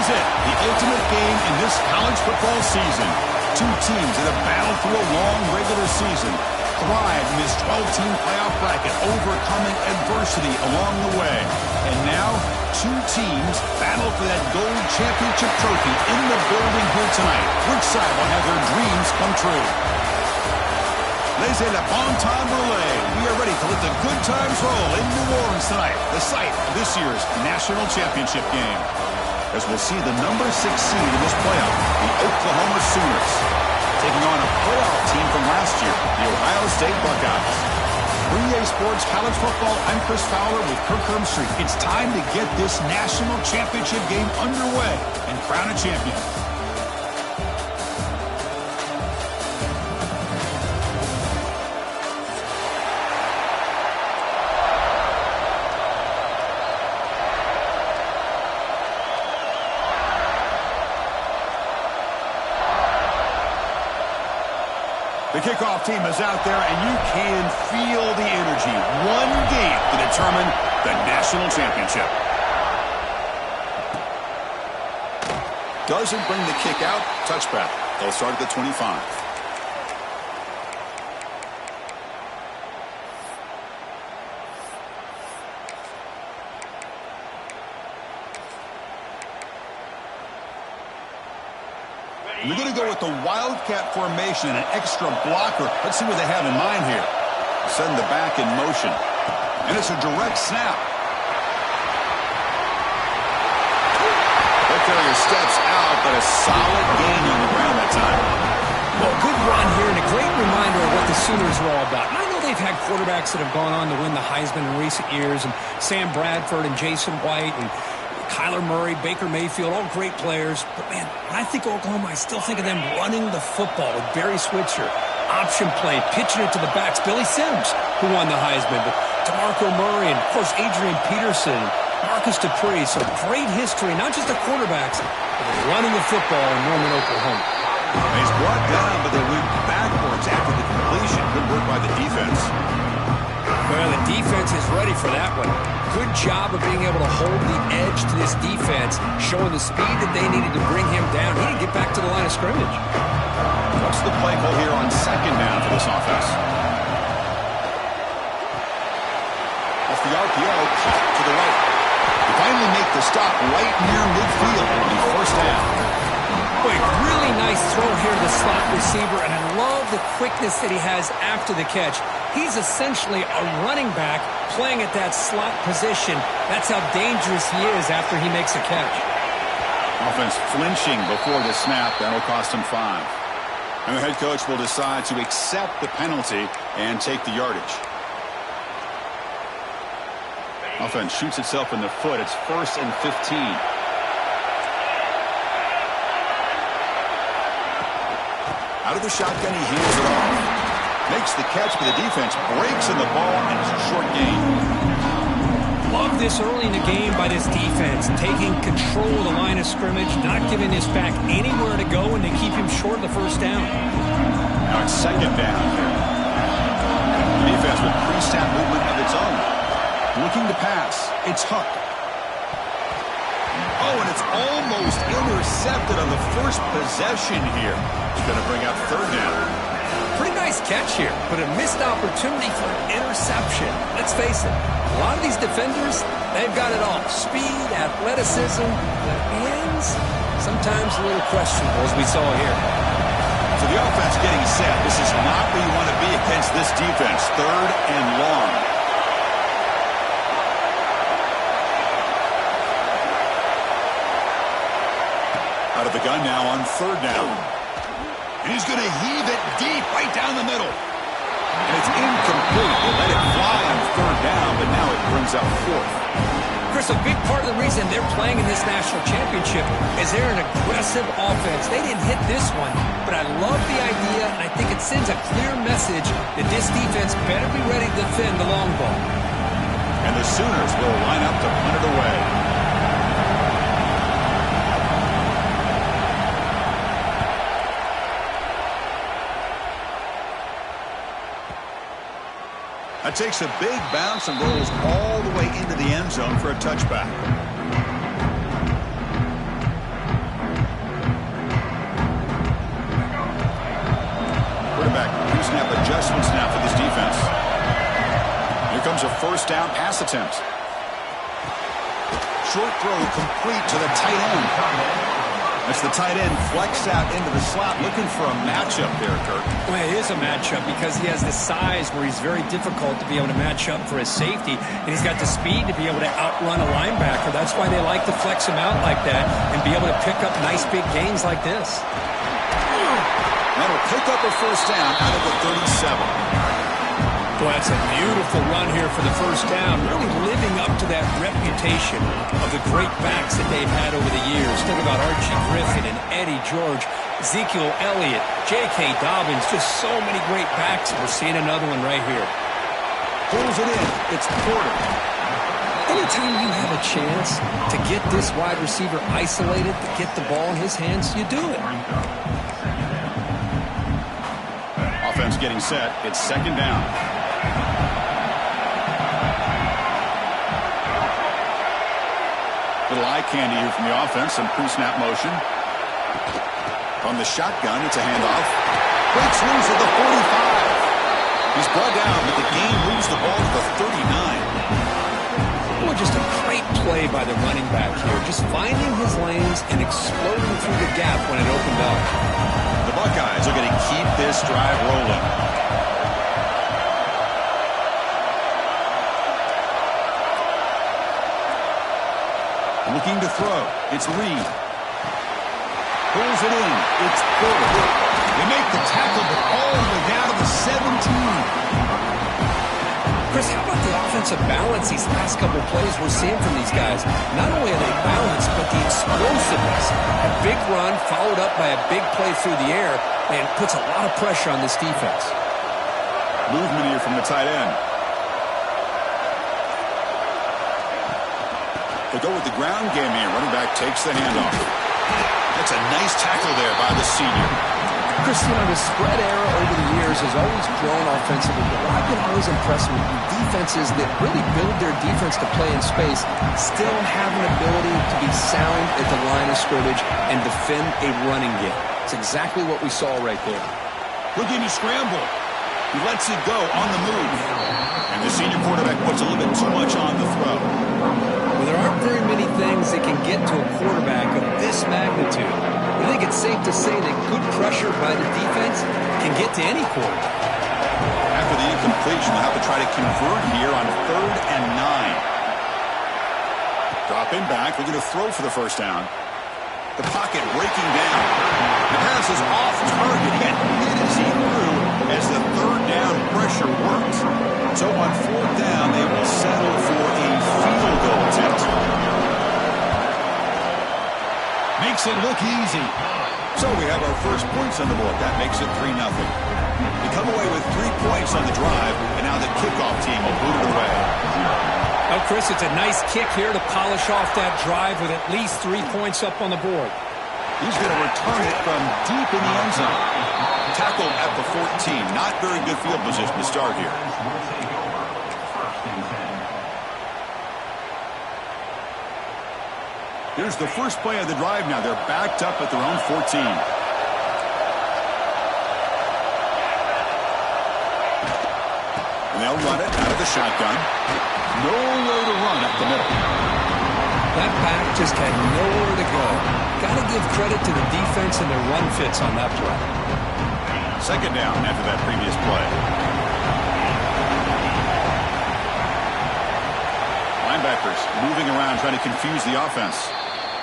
is it, the ultimate game in this college football season. Two teams that have battled through a long regular season, thrived in this 12-team playoff bracket, overcoming adversity along the way. And now, two teams battle for that gold championship trophy in the building here tonight. Which side will have their dreams come true? Laissez le bon temps brûler. We are ready to let the good times roll in New Orleans tonight, the site of this year's national championship game. As we'll see the number 6 seed in this playoff, the Oklahoma Sooners, taking on a playoff team from last year, the Ohio State Buckeyes. For EA Sports College Football, I'm Chris Fowler with Kirk Herbstreit. It's time to get this national championship game underway and crown a champion. The kickoff team is out there, and you can feel the energy. One game to determine the national championship. Doesn't bring the kick out. Touchback. They'll start at the 25. We're going to go with the Wildcat formation and an extra blocker. Let's see what they have in mind here. Send the back in motion. And it's a direct snap. That carrier steps out, but a solid gain on the ground that time. Well, good run here and a great reminder of what the Sooners are all about. I know they've had quarterbacks that have gone on to win the Heisman in recent years, and Sam Bradford and Jason White and Kyler Murray, Baker Mayfield, all great players. But, man, when I think Oklahoma, I still think of them running the football with Barry Switzer. Option play, pitching it to the backs. Billy Sims, who won the Heisman. But DeMarco Murray and, of course, Adrian Peterson, Marcus Dupree. So great history, not just the quarterbacks, but the running the football in Norman, Oklahoma. He's brought down, but they went backwards after the completion. Good work by the defense. Well, the defense is ready for that one. Good job of being able to hold the edge to this defense, showing the speed that they needed to bring him down. He didn't get back to the line of scrimmage. What's the play call here on second down for this offense? Off the RPO, caught to the right. They finally make the stop right near midfield in the first half. Boy, really nice throw here to the slot receiver, and I love the quickness that he has after the catch. He's essentially a running back playing at that slot position. That's how dangerous he is after he makes a catch. Offense flinching before the snap. That'll cost him 5. And the head coach will decide to accept the penalty and take the yardage. Offense shoots itself in the foot. It's 1st and 15. Out of the shotgun, he hands it off. Makes the catch, but the defense breaks in the ball, and it's a short gain. Love this early in the game by this defense, taking control of the line of scrimmage, not giving this back anywhere to go, and they keep him short of the first down. Now it's second down here. The defense with pre-snap movement of its own. Looking to pass. It's Huck. Oh, and it's almost intercepted on the first possession here. It's going to bring out third down. Pretty nice catch here, but a missed opportunity for an interception. Let's face it, a lot of these defenders, they've got it all. Speed, athleticism, the hands, sometimes a little questionable, as we saw here. So the offense getting set. This is not where you want to be against this defense. 3rd and long. Out of the gun now on 3rd down. And he's going to heave it deep right down the middle. And it's incomplete. They let it fly on 3rd down, but now it brings up 4th. Chris, a big part of the reason they're playing in this national championship is they're an aggressive offense. They didn't hit this one, but I love the idea, and I think it sends a clear message that this defense better be ready to defend the long ball. And the Sooners will line up to punt it away. That takes a big bounce and rolls all the way into the end zone for a touchback. down pass attempt. Short throw complete to the tight end. That's the tight end flexed out into the slot, looking for a matchup there, Kirk. Well, it is a matchup because he has the size where he's very difficult to be able to match up for his safety, and he's got the speed to be able to outrun a linebacker. That's why they like to flex him out like that and be able to pick up nice big gains like this. That'll pick up a first down out of the 37. Well, that's a beautiful run here for the first down, really living up to that reputation of the great backs that they've had over the years. Think about Archie Griffin and Eddie George, Ezekiel Elliott, J.K. Dobbins, just so many great backs. We're seeing another one right here. Pulls it in. It's Porter. Anytime you have a chance to get this wide receiver isolated, to get the ball in his hands, you do it. Offense getting set. It's second down. Little eye candy here from the offense. Some pre-snap motion. From the shotgun, it's a handoff. Breaks loose at the 45. He's brought down, but the game moves the ball to the 39. Well, just a great play by the running back here. Just finding his lanes and exploding through the gap when it opened up. The Buckeyes are going to keep this drive rolling. Looking to throw. It's Reed. Pulls it in. It's Porter. They make the tackle, but all the way down to the 17. Chris, how about the offensive balance these last couple plays we're seeing from these guys? Not only are they balanced, but the explosiveness. A big run followed up by a big play through the air, and puts a lot of pressure on this defense. Movement here from the tight end. They go with the ground game here. Running back takes the handoff. That's a nice tackle there by the senior. Chris, you know, the spread era over the years has always grown offensively, but what I've been always impressed with defenses that really build their defense to play in space still have an ability to be sound at the line of scrimmage and defend a running game. It's exactly what we saw right there. Looking to scramble. He lets it go on the move. And the senior quarterback puts a little bit too much on the throw. Well, there aren't very many things that can get to a quarterback of this magnitude. I think it's safe to say that good pressure by the defense can get to any quarterback. After the incompletion, they'll have to try to convert here on 3rd and 9. Dropping back, looking to throw for the first down. The pocket breaking down. The pass is off target. He got hit as he threw as the 3rd down pressure works. So on 4th down, they will settle for a field goal attempt. Makes it look easy. So we have our first points on the board. That makes it 3-0. They come away with 3 points on the drive, and now the kickoff team will boot it away. Well, Chris, it's a nice kick here to polish off that drive with at least 3 points up on the board. He's going to return it from deep in the end zone. Tackled at the 14. Not very good field position to start here. Here's the first play of the drive now. They're backed up at their own 14. And they'll run it out of the shotgun. Nowhere to run up the middle. That back just had nowhere to go. Got to give credit to the defense and their run fits on that play. Second down after that previous play. Linebackers moving around trying to confuse the offense.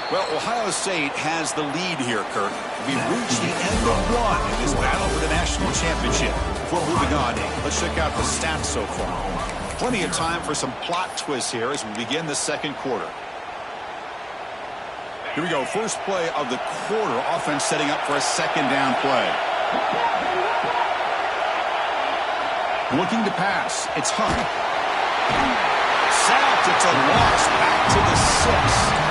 Well, Ohio State has the lead here, Kirk. We've reached the end of one in this battle for the national championship. Before moving on, let's check out the stats so far. Plenty of time for some plot twists here as we begin the second quarter. Here we go. First play of the quarter. Offense setting up for a second down play. Looking to pass. It's Hunt. Sacked. It's a loss. Back to the 6.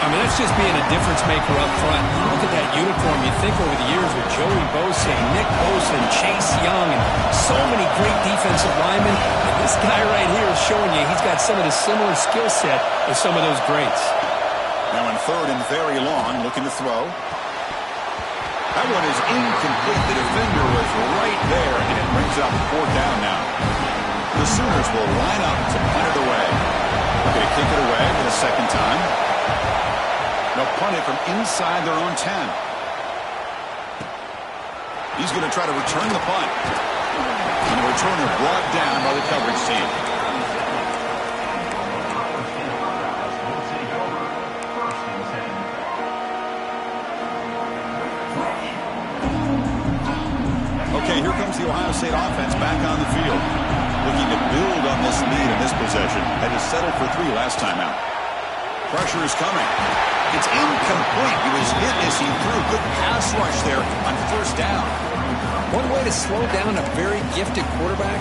I mean, that's just being a difference maker up front. You look at that uniform, you think over the years with Joey Bosa and Nick Bosa and Chase Young and so many great defensive linemen. And this guy right here is showing you he's got some of the similar skill set as some of those greats. Now in 3rd and very long, looking to throw. That one is incomplete. The defender was right there, and it brings up 4th down now. the Sooners will line up to punt it away. They're going to kick it away for the second time. They'll punt it from inside their own 10. He's going to try to return the punt. And the returner brought down by the coverage team. Okay, here comes the Ohio State offense back on the field. Looking to build on this lead in this possession. Had to settle for 3 last time out. Pressure is coming. It's incomplete. He was hit as he threw. Good pass rush there on first down. One way to slow down a very gifted quarterback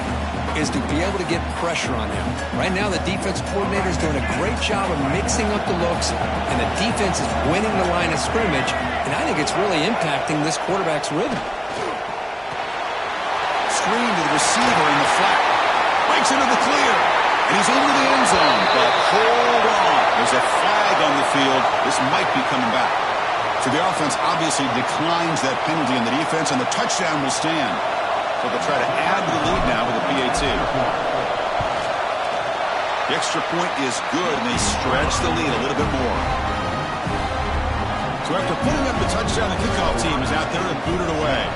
is to be able to get pressure on him. Right now, the defense coordinator is doing a great job of mixing up the looks, and the defense is winning the line of scrimmage, and I think it's really impacting this quarterback's rhythm. Screen to the receiver in the flat. Breaks into the clear. And he's into the end zone. But hold on. There's a flag on the field. This might be coming back. So the offense obviously declines that penalty in the defense, and the touchdown will stand. So they'll try to add to the lead now with a PAT. The extra point is good, and they stretch the lead a little bit more. So after putting up the touchdown, the kickoff team is out there to boot it away.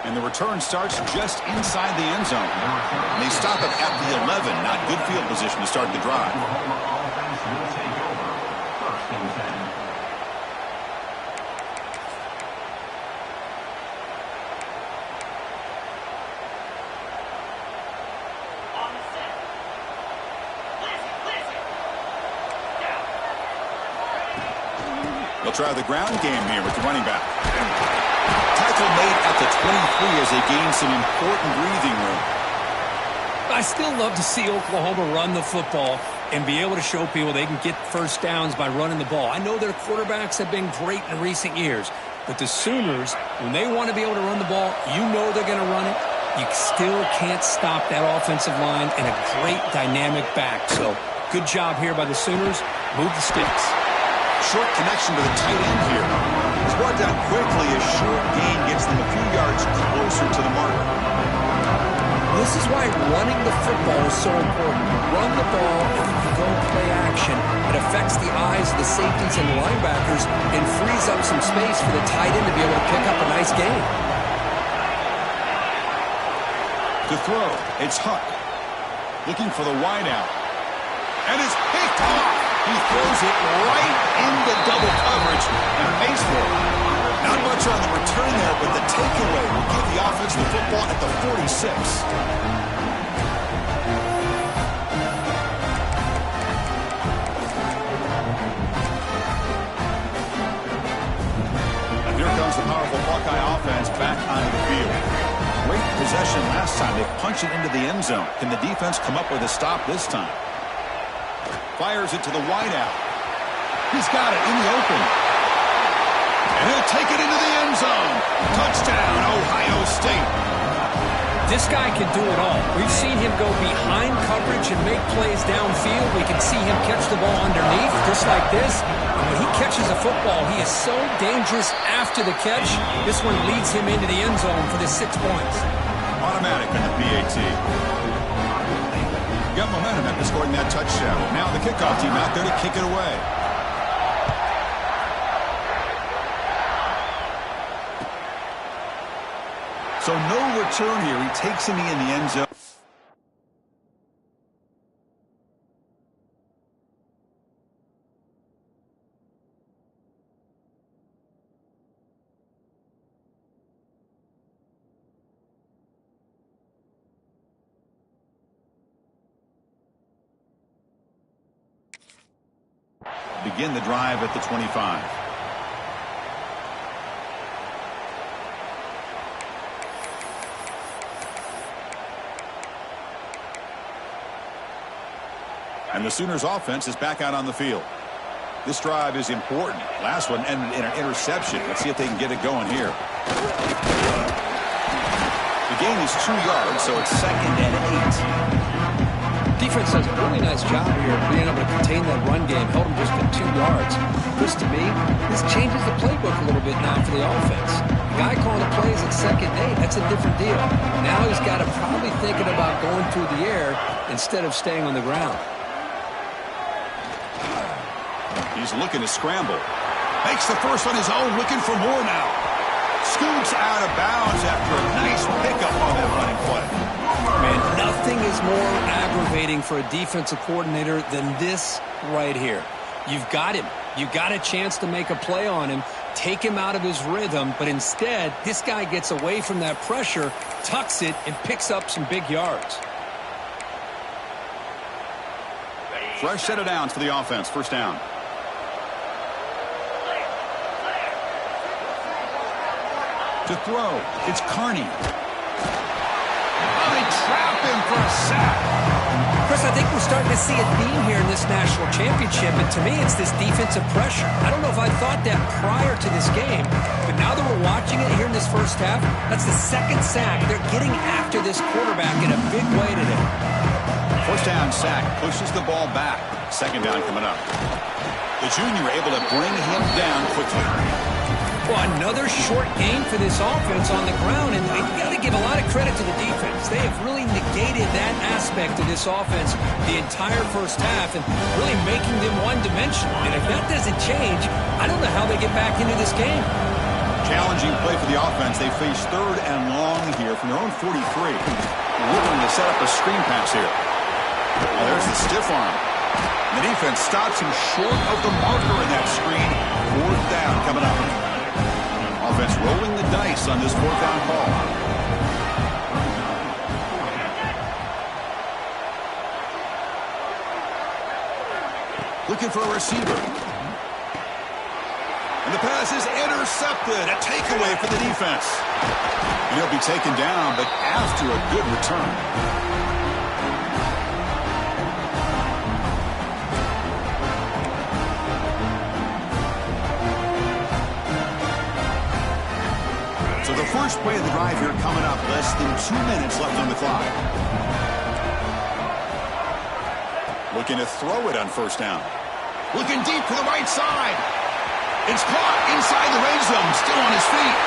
And the return starts just inside the end zone. And they stop it at the 11. Not good field position to start the drive. They'll try the ground game here with the running back. Tackle made at the 23 as they gain some important breathing room. I still love to see Oklahoma run the football and be able to show people they can get first downs by running the ball. I know their quarterbacks have been great in recent years, but the Sooners, when they want to be able to run the ball, you know they're going to run it. You still can't stop that offensive line and a great dynamic back. So good job here by the Sooners. Move the sticks. Short connection to the tight end here. It's brought down quickly as short gain gets them a few yards closer to the mark. This is why running the football is so important. Run the ball, and if you go play action, it affects the eyes of the safeties and linebackers and frees up some space for the tight end to be able to pick up a nice gain. To throw, it's Huck. Looking for the wideout. And it's picked off. He throws it right into double coverage and pays for it. Not much on the return there, but the takeaway will give the offense the football at the 46. And here comes the powerful Buckeye offense back onto the field. Great possession last time. They punch it into the end zone. Can the defense come up with a stop this time? Fires it to the wideout. He's got it in the open. And he'll take it into the end zone. Touchdown, Ohio State. This guy can do it all. We've seen him go behind coverage and make plays downfield. We can see him catch the ball underneath, just like this. And when he catches a football, he is so dangerous after the catch. This one leads him into the end zone for the 6 points. Automatic in the PAT. Got momentum after scoring that touchdown. Now the kickoff team out there to kick it away. So no return here. He takes him in the end zone. Begin the drive at the 25. And the Sooners offense is back out on the field. This drive is important. Last one ended in an interception. Let's see if they can get it going here. The gain is 2 yards, so it's 2nd and 8. Defense does a really nice job here of being able to contain that run game, held them just at 2 yards. This, to me, this changes the playbook a little bit now for the offense. The guy calling the plays at 2nd and 8, that's a different deal. Now he's got to probably thinking about going through the air instead of staying on the ground. He's looking to scramble. Makes the first on his own, looking for more now. Scoots out of bounds after a nice pickup on that running play. Man, nothing is more aggravating for a defensive coordinator than this right here. You've got him. You've got a chance to make a play on him, take him out of his rhythm, but instead, this guy gets away from that pressure, tucks it, and picks up some big yards. Fresh set of downs for the offense. First down. To throw, it's Carney. Oh, they trap him for a sack. Chris, I think we're starting to see a theme here in this national championship, and to me, it's this defensive pressure. I don't know if I thought that prior to this game, but now that we're watching it here in this first half, that's the 2nd sack. They're getting after this quarterback in a big way today. First down sack, pushes the ball back. 2nd down coming up. The junior able to bring him down quickly. Well, another short game for this offense on the ground, and you got to give a lot of credit to the defense. They have really negated that aspect of this offense the entire first half and really making them one-dimensional. And if that doesn't change, I don't know how they get back into this game. Challenging play for the offense. They face 3rd and long here from their own 43. Looking to set up a screen pass here. Oh, there's the stiff arm. The defense stops him short of the marker in that screen. 4th down coming up. Offense rolling the dice on this 4th down call. Looking for a receiver. And the pass is intercepted. A takeaway for the defense. And he'll be taken down, but after a good return. So the first play of the drive here coming up. Less than 2 minutes left on the clock. Looking to throw it on 1st down. Looking deep to the right side. It's caught inside the red zone. Still on his feet.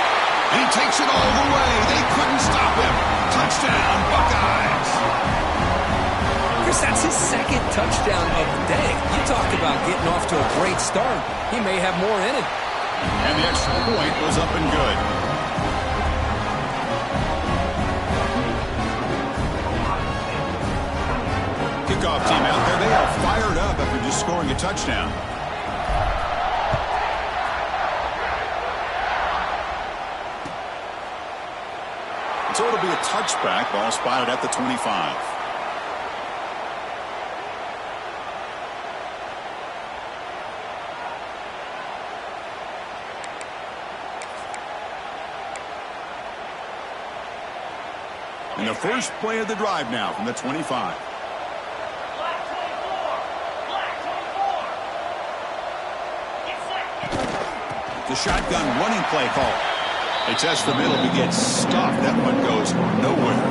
And he takes it all the way. They couldn't stop him. Touchdown, Buckeyes. Chris, that's his 2nd touchdown of the day. You talk about getting off to a great start. He may have more in it. And the extra point was up and good. Kickoff team out there. They are fired up after just scoring a touchdown. So it'll be a touchback. Ball spotted at the 25. And the first play of the drive now from the 25. The shotgun running play call. They test the middle to get stuffed. That one goes nowhere.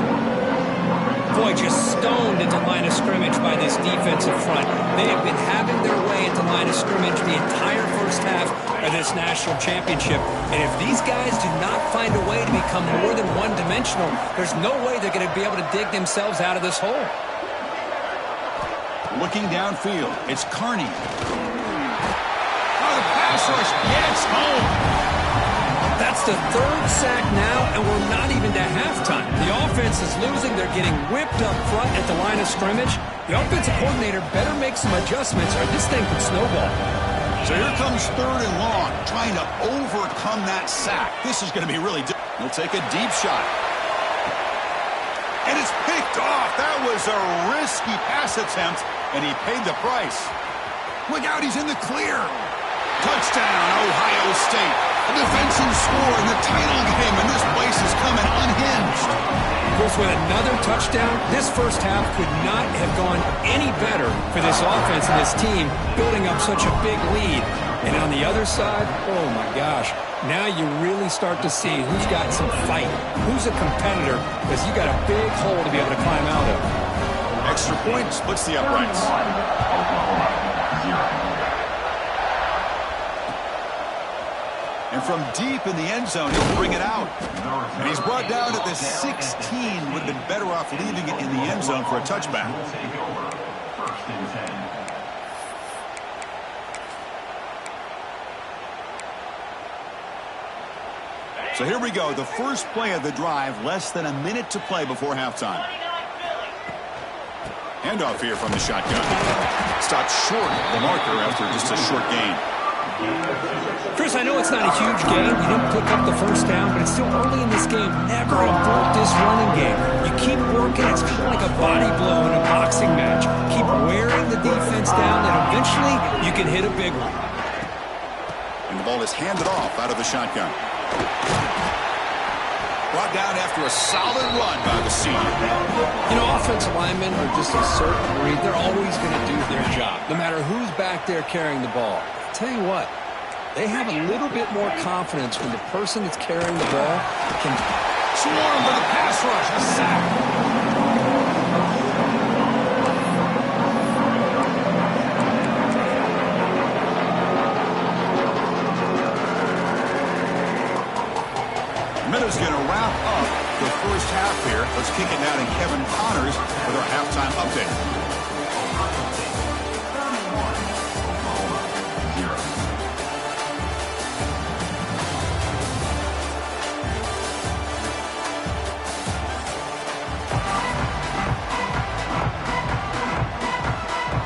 Boy, just stoned at the line of scrimmage by this defensive front. They have been having their way at the line of scrimmage the entire first half of this national championship. And if these guys do not find a way to become more than one-dimensional, there's no way they're going to be able to dig themselves out of this hole. Looking downfield, it's Carney. Oh, the pass rush gets home. That's the 3rd sack now, and we're not even to halftime. The offense is losing. They're getting whipped up front at the line of scrimmage. The offensive coordinator better make some adjustments or this thing could snowball. So here comes 3rd and long, trying to overcome that sack. This is going to be really difficult. He'll take a deep shot. And it's picked off. That was a risky pass attempt, and he paid the price. Look out, he's in the clear. Touchdown, Ohio State. A defensive score in the title game, and this place is coming unhinged. Of course, with another touchdown, this first half could not have gone any better for this offense and this team, building up such a big lead. And on the other side, oh my gosh, now you really start to see who's got some fight, who's a competitor, because you got a big hole to be able to climb out of. Extra point splits the uprights. And from deep in the end zone, he'll bring it out. And he's brought down at the 16. Would have been better off leaving it in the end zone for a touchback. So here we go, the first play of the drive, less than a minute to play before halftime. Handoff here from the shotgun. Stopped short of the marker after just a short gain. Chris, I know it's not a huge game. You didn't pick up the first down, but it's still early in this game. Never abort this running game. You keep working. It's kind of like a body blow in a boxing match. Keep wearing the defense down, and eventually you can hit a big one. And the ball is handed off out of the shotgun. Brought down after a solid run by the senior. You know, offensive linemen are just a certain breed. They're always going to do their job, no matter who's back there carrying the ball. I'll tell you what, they have a little bit more confidence when the person that's carrying the ball can swarm for the pass rush. A sack. Minutes going to wrap up the first half here. Let's kick it now to Kevin Connors with our halftime update.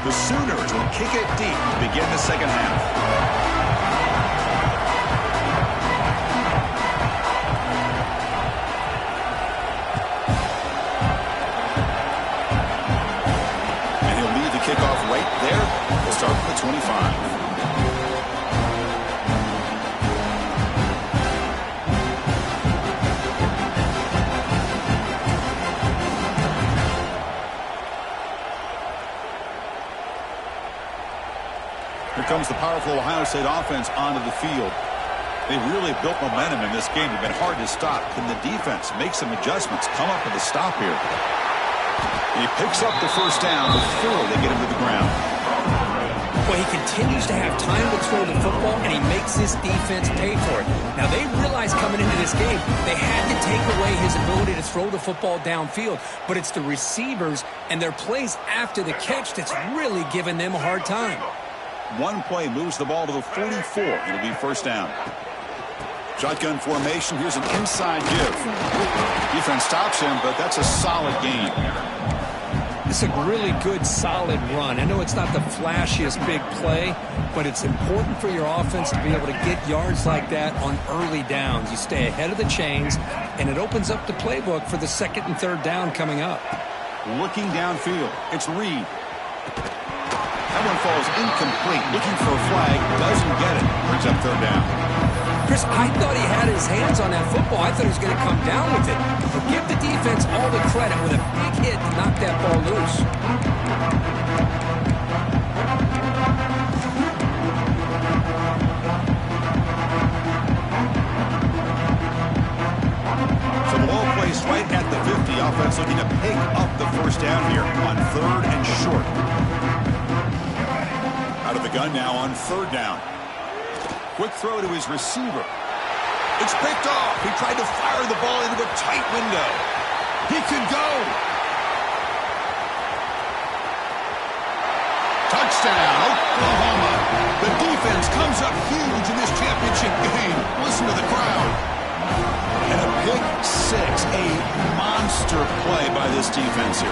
The Sooners will kick it deep to begin the second half. Kickoff right there. We'll start with the 25. Here comes the powerful Ohio State offense onto the field. They really built momentum in this game. It's been hard to stop. Can the defense make some adjustments? Come up with a stop here. He picks up the first down before they get him to the ground. Well, he continues to have time to throw the football, and he makes this defense pay for it. Now, they realized coming into this game, they had to take away his ability to throw the football downfield. But it's the receivers and their plays after the catch that's really giving them a hard time. One play moves the ball to the 44. It'll be first down. Shotgun formation. Here's an inside give. Defense stops him, but that's a solid gain. It's a really good, solid run. I know it's not the flashiest big play, but it's important for your offense to be able to get yards like that on early downs. You stay ahead of the chains, and it opens up the playbook for the second and third down coming up. Looking downfield, it's Reed. That one falls incomplete. Looking for a flag, doesn't get it. Brings up third down. Chris, I thought he had his hands on that football. I thought he was going to come down with it. But give the defense all the credit with a big hit to knock that ball loose. So the ball placed right at the 50. Offense looking to pick up the first down here on third and short. Out of the gun now on third down. Quick throw to his receiver. It's picked off. He tried to fire the ball into a tight window. He could go. Touchdown, Oklahoma. The defense comes up huge in this championship game. Listen to the crowd. And a pick six, a monster play by this defense here.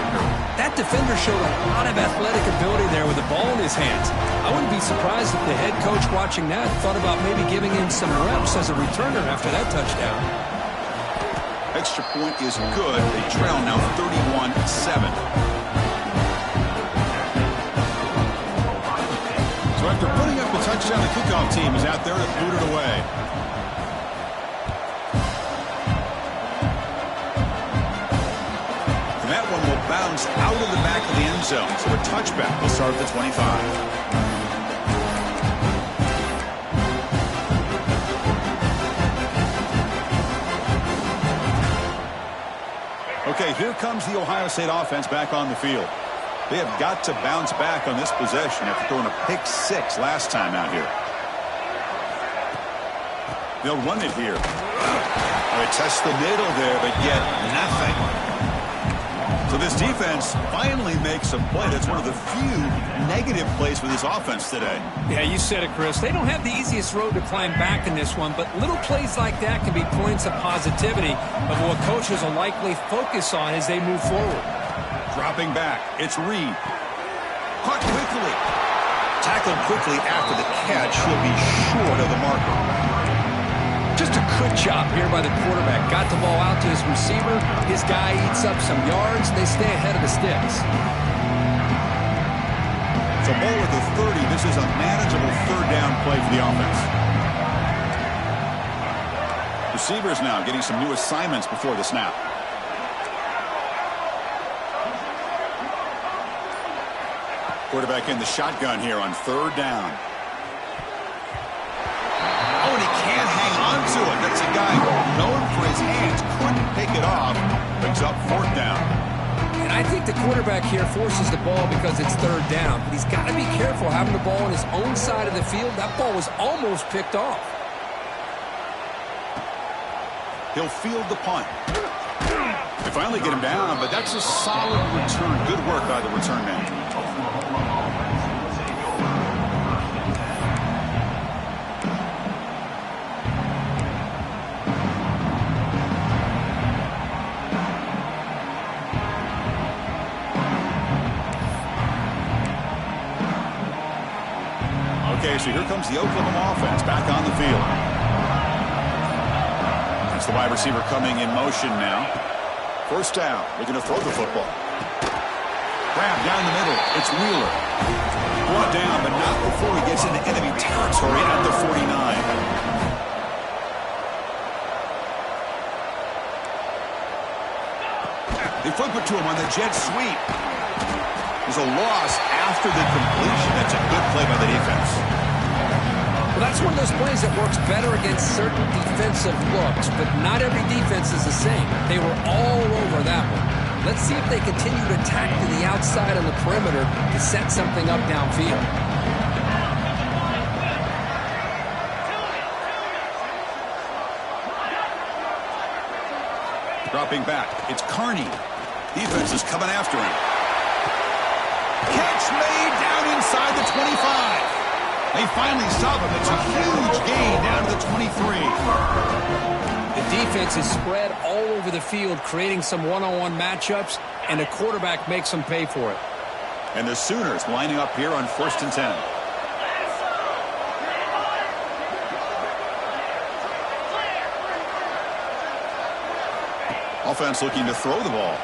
That defender showed a lot of athletic ability there with the ball in his hands. I wouldn't be surprised if the head coach watching that thought about maybe giving him some reps as a returner after that touchdown. Extra point is good. They trail now 31-7. So after putting up a touchdown, the kickoff team is out there to boot it away. And that one will bounce out of the back of the end zone. So a touchback will start at the 25. Okay, here comes the Ohio State offense back on the field. They have got to bounce back on this possession after throwing a pick 6 last time out here. They'll run it here. They test the middle there, but yet nothing. So this defense finally makes a play. That's one of the few negative plays for this offense today. Yeah, you said it, Chris. They don't have the easiest road to climb back in this one, but little plays like that can be points of positivity of what coaches will likely focus on as they move forward. Dropping back, it's Reed. Caught quickly. Tackled quickly after the catch. He'll be short of the marker. Just a good job here by the quarterback. Got the ball out to his receiver. His guy eats up some yards. They stay ahead of the sticks. So ball at the 30. This is a manageable third down play for the offense. Receivers now getting some new assignments before the snap. Quarterback in the shotgun here on third down. Oh, and he can't hang on to it. That's a guy known for his hands. Couldn't pick it off. Picks up fourth down. And I think the quarterback here forces the ball because it's third down. But he's got to be careful having the ball on his own side of the field. That ball was almost picked off. He'll field the punt. They finally get him down, but that's a solid return. Good work by the return man. Okay, so here comes the Oklahoma offense back on the field. That's the wide receiver coming in motion now. First down, looking to throw the football. Grab down the middle, it's Wheeler. Brought down, but not before he gets into enemy territory at the 49. They flip it to him on the jet sweep. There's a loss after the completion. That's a good play by the defense. Well, that's one of those plays that works better against certain defensive looks, but not every defense is the same. They were all over that one. Let's see if they continue to attack to the outside on the perimeter to set something up downfield. Dropping back, it's Carney. Defense is coming after him. Catch made down inside the 25. They finally stop him. It's a huge gain down to the 23. The defense is spread all over the field, creating some one-on-one matchups, and the quarterback makes them pay for it. And the Sooners lining up here on 1st and 10. Offense looking to throw the ball.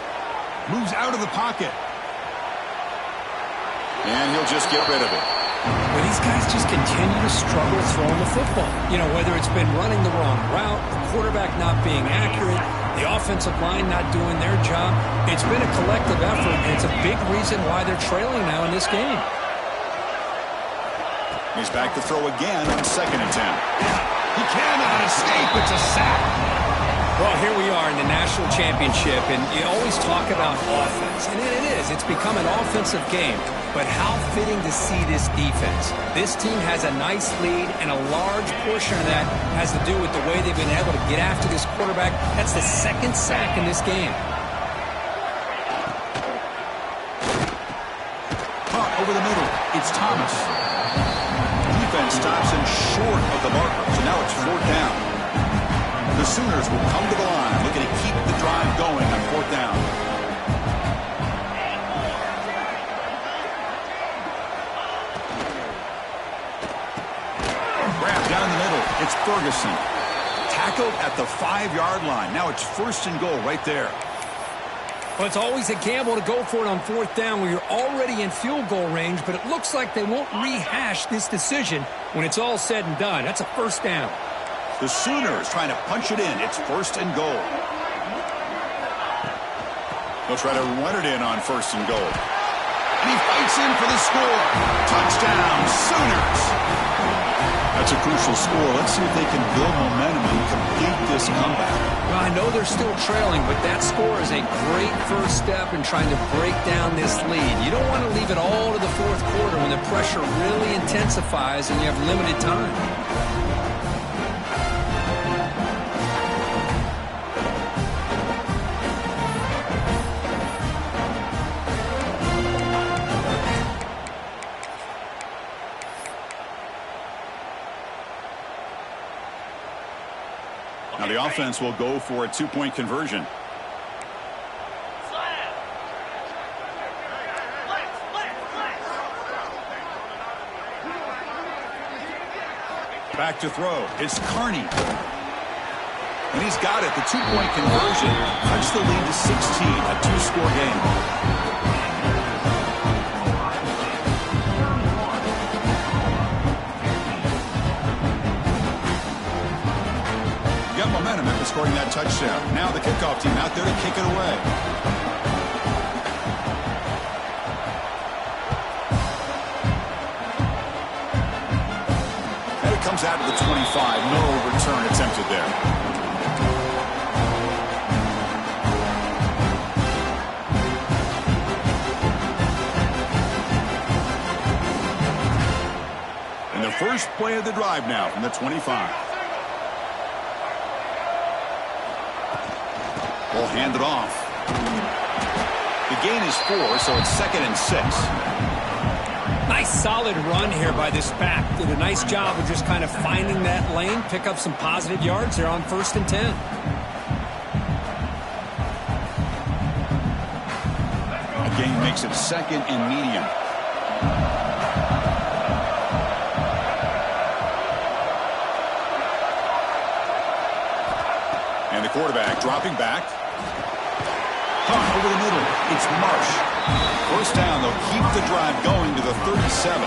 Moves out of the pocket. And he'll just get rid of it. Well, these guys just continue to struggle throwing the football. You know, whether it's been running the wrong route, the quarterback not being accurate, the offensive line not doing their job. It's been a collective effort, and it's a big reason why they're trailing now in this game. He's back to throw again on 2nd and 10. He cannot escape. It's a sack. Well, here we are in the national championship, and you always talk about offense, and it is. It's become an offensive game, but how fitting to see this defense. This team has a nice lead, and a large portion of that has to do with the way they've been able to get after this quarterback. That's the 2nd sack in this game. Caught over the middle. It's Thomas. Defense stops him short of the marker, so now it's 4th down. The Sooners will come to the line, looking to keep the drive going on 4th down. Grab down the middle. It's Ferguson. Tackled at the 5-yard line. Now it's 1st and goal right there. Well, it's always a gamble to go for it on 4th down where you're already in field goal range, but it looks like they won't rehash this decision when it's all said and done. That's a 1st down. The Sooners trying to punch it in. It's 1st and goal. They'll try to run it in on 1st and goal. And he fights in for the score. Touchdown, Sooners. A That's a crucial score. Let's see if they can build momentum and complete this comeback. Well, I know they're still trailing, but that score is a great first step in trying to break down this lead. You don't want to leave it all to the fourth quarter when the pressure really intensifies and you have limited time. Now the offense will go for a two-point conversion. Back to throw. It's Carney. And he's got it. The two-point conversion cuts the lead to 16, a two-score game. Momentum after scoring that touchdown. Now the kickoff team out there to kick it away. And it comes out to the 25. No return attempted there. And the first play of the drive now from the 25. Will hand it off. The gain is 4, so it's 2nd and 6. Nice solid run here by this back. Did a nice job of just kind of finding that lane, pick up some positive yards. They're on 1st and 10. A gain makes it 2nd and medium. And the quarterback dropping back. Over the middle, it's Marsh. First down, they'll keep the drive going to the 37.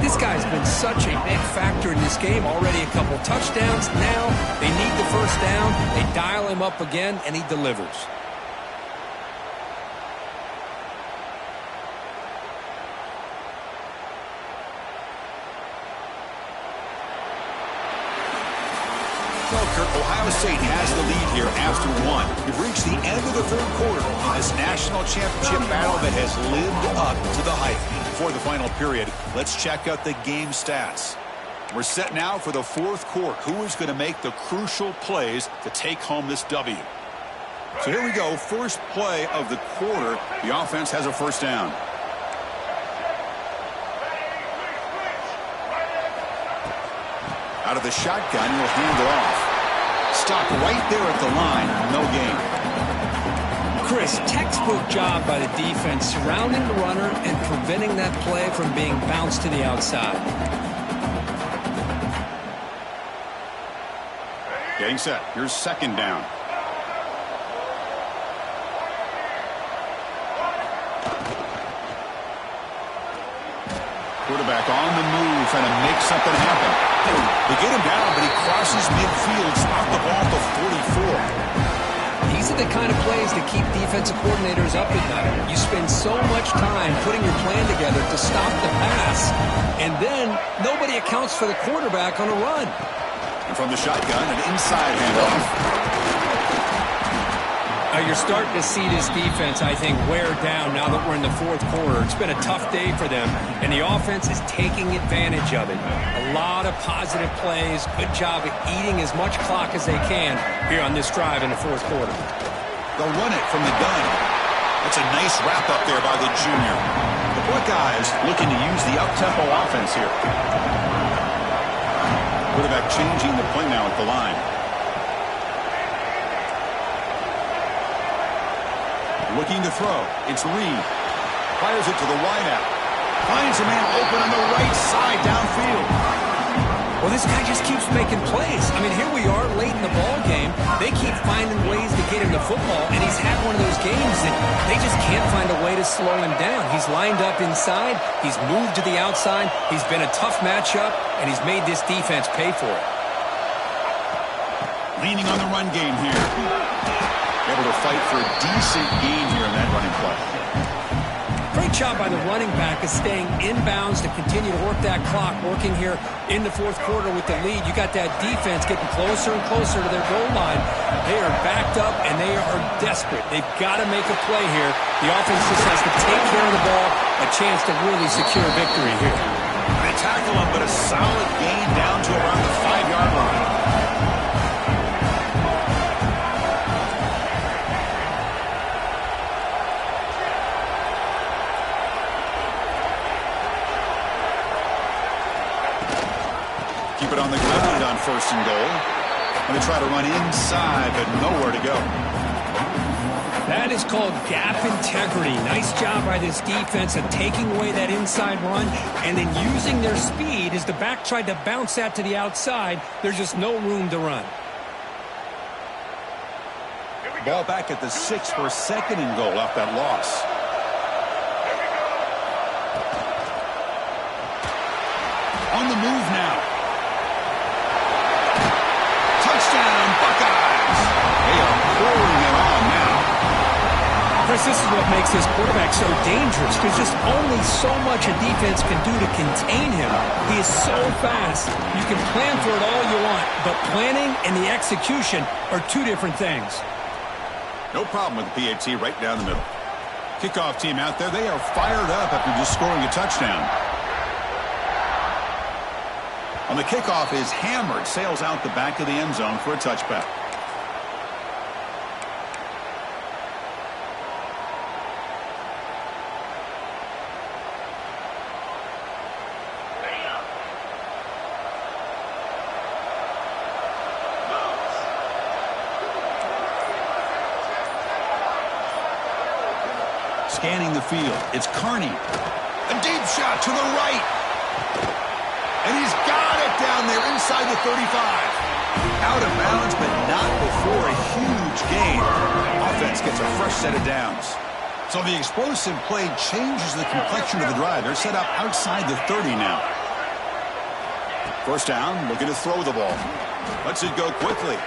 This guy's been such a big factor in this game. Already a couple touchdowns. Now they need the first down. They dial him up again, and he delivers. Ohio State has the lead here after 1. We've reached the end of the 3rd quarter in this national championship battle that has lived up to the hype. Before the final period, let's check out the game stats. We're set now for the 4th quarter. Who is going to make the crucial plays to take home this W? So here we go. First play of the quarter. The offense has a first down. Out of the shotgun, will hand it off. Stopped right there at the line. No gain. Chris, textbook job by the defense surrounding the runner and preventing that play from being bounced to the outside. Getting set. Here's 2nd down. Quarterback on the move, trying to make something happen. They get him down, but he crosses midfield, spot the ball to 44. These are the kind of plays that keep defensive coordinators up at night. You spend so much time putting your plan together to stop the pass, and then nobody accounts for the quarterback on a run. And from the shotgun, an inside handoff. You're starting to see this defense, I think, wear down now that we're in the 4th quarter. It's been a tough day for them, and the offense is taking advantage of it. A lot of positive plays. Good job at eating as much clock as they can here on this drive in the 4th quarter. They'll run it from the gun. That's a nice wrap up there by the junior. The Buckeyes looking to use the up-tempo offense here. Quarterback changing the play now at the line. Looking to throw. It's Reed. Fires it to the wideout. Finds a man open on the right side downfield. Well, this guy just keeps making plays. I mean, here we are late in the ball game. They keep finding ways to get him the football, and he's had one of those games that they just can't find a way to slow him down. He's lined up inside. He's moved to the outside. He's been a tough matchup, and he's made this defense pay for it. Leaning on the run game here. Able to fight for a decent gain here in that running play. Great Great job by the running back of staying inbounds to continue to work that clock, working here in the fourth quarter with the lead. You got that defense getting closer and closer to their goal line. They are backed up, and they are desperate. They've got to make a play here. The offense just has to take care of the ball, a chance to really secure victory here. They tackle him, but a solid gain down to around the 5-yard line. Keep it on the ground on 1st and goal. And they try to run inside, but nowhere to go. That is called gap integrity. Nice job by this defense of taking away that inside run and then using their speed as the back tried to bounce that to the outside. There's just no room to run. Ball back at the 6 for 2nd and goal off that loss. On the move now. Touchdown, Buckeyes! They are pouring it on now. Chris, this is what makes this quarterback so dangerous. There's just only so much a defense can do to contain him. He is so fast. You can plan for it all you want, but planning and the execution are two different things. No problem with the PAT right down the middle. Kickoff team out there. They are fired up after just scoring a touchdown. On the kickoff is hammered, sails out the back of the end zone for a touchback. Scanning the field, it's Carney. A deep shot to the right. And he's got it down there inside the 35. Out of bounds, but not before a huge gain. Offense gets a fresh set of downs. So the explosive play changes the complexion of the drive. They're set up outside the 30 now. 1st down, looking to throw the ball. Lets it go quickly.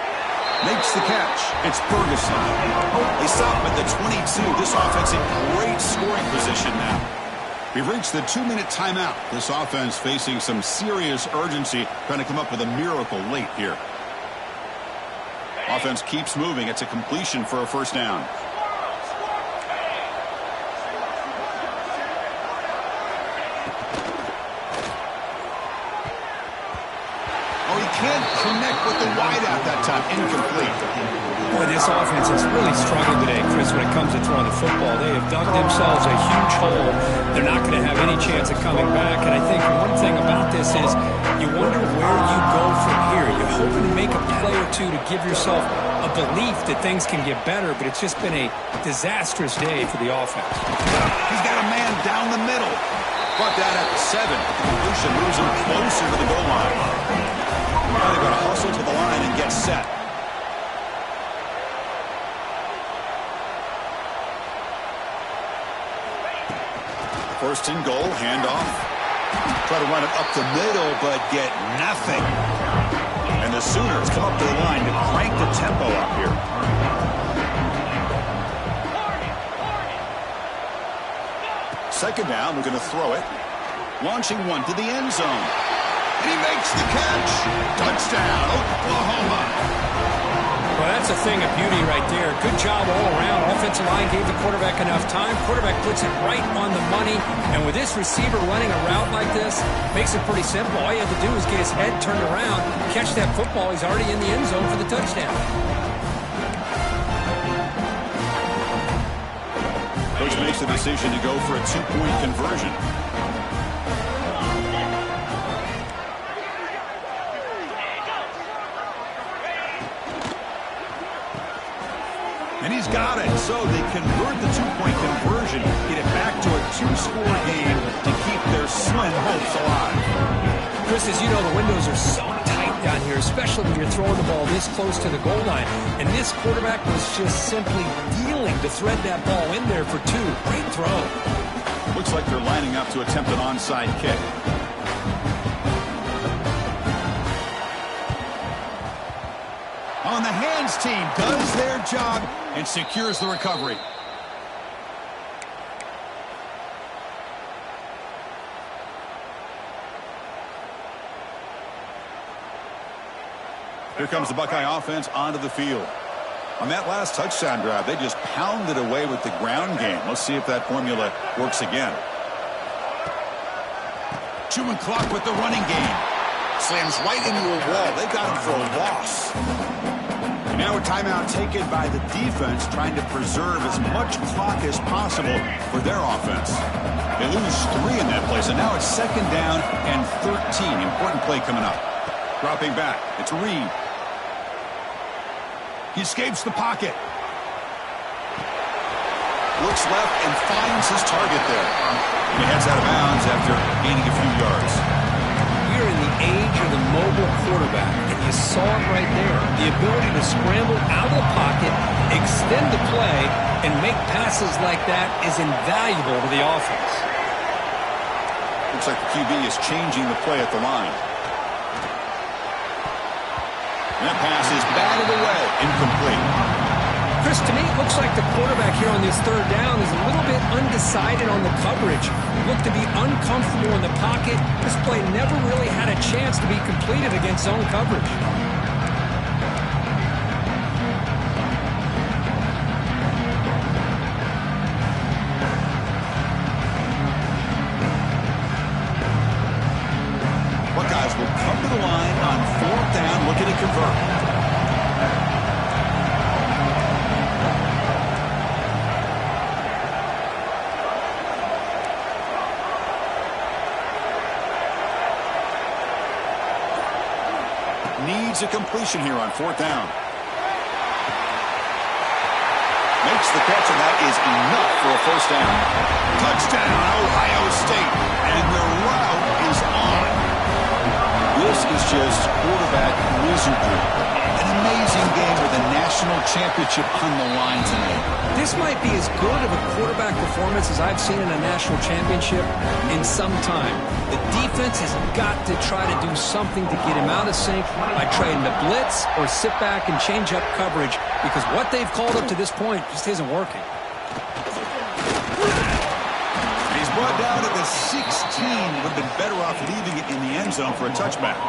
Makes the catch. It's Ferguson. They stop at the 22. This offense in great scoring position now. We've reached the 2-minute timeout. This offense facing some serious urgency, trying to come up with a miracle late here. Offense keeps moving. It's a completion for a 1st down. Oh, he can't connect with the wideout that time. Incomplete. Boy, this offense has really struggled today, Chris, when it comes to throwing the football. They have dug themselves a huge hole. They're not going to have any chance of coming back. And I think one thing about this is you wonder where you go from here. You're hoping to make a play or two to give yourself a belief that things can get better, but it's just been a disastrous day for the offense. He's got a man down the middle. Brought that at the 7. Completion moves him closer to the goal line. Now they've got to hustle to the line and get set. 1st and goal, handoff. Try to run it up the middle, but get nothing. And the Sooners come up to the line to crank the tempo up here. Second down, we're going to throw it. Launching one to the end zone. And he makes the catch. Touchdown, Oklahoma. Well, that's a thing of beauty right there. Good job all around. Offensive line gave the quarterback enough time. Quarterback puts it right on the money. And with this receiver running a route like this, makes it pretty simple. All you have to do is get his head turned around, catch that football. He's already in the end zone for the touchdown. Coach makes the decision to go for a 2-point conversion. And he's got it. So they convert the 2-point conversion, get it back to a 2-score game to keep their slim hopes alive. Chris, as you know, the windows are so tight down here, especially when you're throwing the ball this close to the goal line. And this quarterback was just simply dealing to thread that ball in there for 2. Great throw. Looks like they're lining up to attempt an onside kick. On the hands team does their job and secures the recovery. Here comes the Buckeye offense onto the field. On that last touchdown drive, they just pounded away with the ground game. Let's see if that formula works again. Chewing clock with the running game. Slams right into a wall. They got him for a loss. And now a timeout taken by the defense, trying to preserve as much clock as possible for their offense. They lose 3 in that play, so now it's 2nd down and 13. Important play coming up. Dropping back. It's Reed. He escapes the pocket. Looks left and finds his target there. And he heads out of bounds after gaining a few yards. We're in the age of the mobile quarterback, and you saw it right there. The ability to scramble out of the pocket, extend the play, and make passes like that is invaluable to the offense. Looks like the QB is changing the play at the line. That pass is batted away, incomplete. Chris, to me, it looks like the quarterback here on this 3rd down is a little bit undecided on the coverage. Looked to be uncomfortable in the pocket. This play never really had a chance to be completed against zone coverage. Buckeyes will come to the line on 4th down, looking to convert. Needs a completion here on 4th down. Makes the catch, and that is enough for a 1st down. Touchdown, Ohio State, and the route is on. This is just quarterback wizardry. An amazing game with a national championship on the line tonight. This might be as good of a quarterback performance as I've seen in a national championship in some time. The defense has got to try to do something to get him out of sync by trying to blitz or sit back and change up coverage, because what they've called up to this point just isn't working. He's brought down at the 16. Would have been better off leaving it in the end zone for a touchback.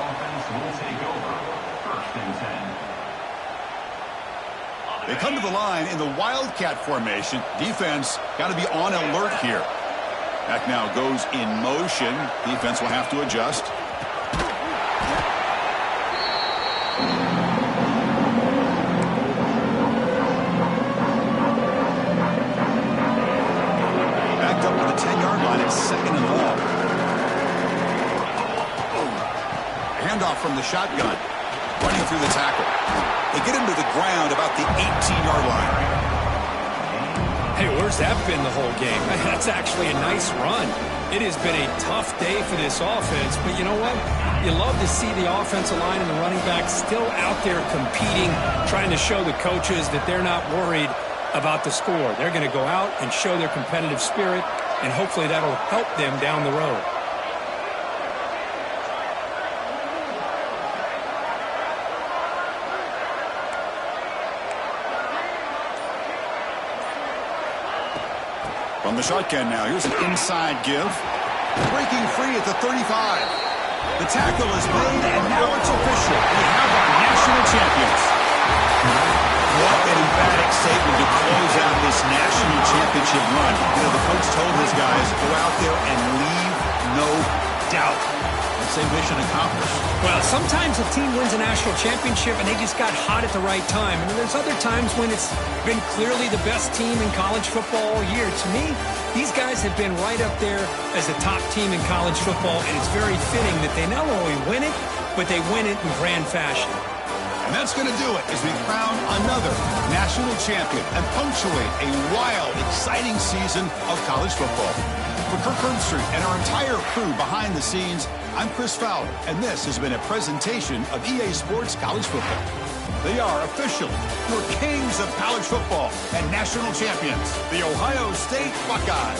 They come to the line in the Wildcat formation. Defense got to be on alert here. Back now goes in motion. Defense will have to adjust. Backed up to the 10-yard line. It's 2nd and long. Handoff from the shotgun. Running through the tackle. They get him to the ground about the 18-yard line. Hey, where's that been the whole game? That's actually a nice run. It has been a tough day for this offense, but you know what? You love to see the offensive line and the running backs still out there competing, trying to show the coaches that they're not worried about the score. They're going to go out and show their competitive spirit, and hopefully that'll help them down the road. From the shotgun now, here's an inside give. Breaking free at the 35. The tackle is made, and now it's official. We have our national champions. What an emphatic statement to close out this national championship run. You know, the coach told his guys, go out there and leave no doubt. Let's say mission accomplished. Well, sometimes a team wins a national championship and they just got hot at the right time. And there's other times when it's been clearly the best team in college football all year. To me, these guys have been right up there as a top team in college football, and it's very fitting that they not only win it, but they win it in grand fashion. And that's going to do it as we crown another national champion and punctuate a wild, exciting season of college football. For Kirk Herbstreit and our entire crew behind the scenes, I'm Chris Fowler, and this has been a presentation of EA Sports College Football. They are officially your kings of college football and national champions, the Ohio State Buckeyes.